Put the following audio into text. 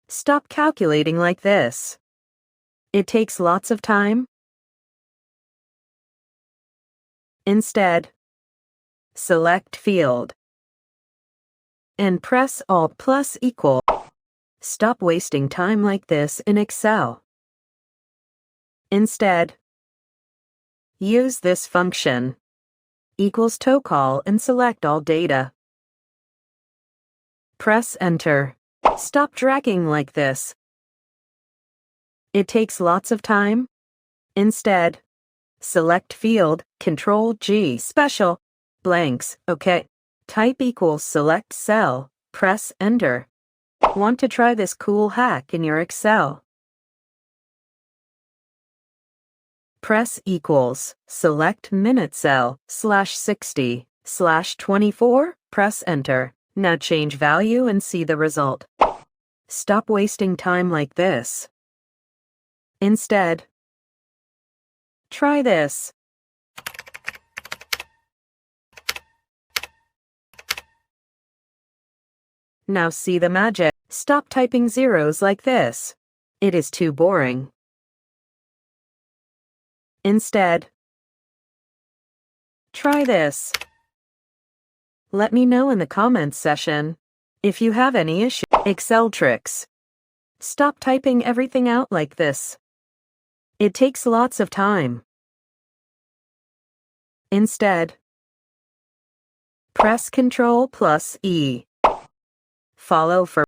Stop calculating like this. It takes lots of time. Instead, select Field and press Alt plus equal. Stop wasting time like this in Excel. Instead, use this function, equals tocall, and select all data. Press Enter. Stop dragging like this. It takes lots of time. Instead, select Field, Control G, Special, Blanks, OK. Type equals select cell, press Enter. Want to try this cool hack in your Excel? Press equals, select minute cell, /60, /24, press Enter. Now change value and see the result. Stop wasting time like this. Instead, try this. Now see the magic. Stop typing zeros like this. It is too boring. Instead, try this. Let me know in the comments section if you have any issue. Excel tricks. Stop typing everything out like this. It takes lots of time. Instead, press Ctrl plus E. Follow for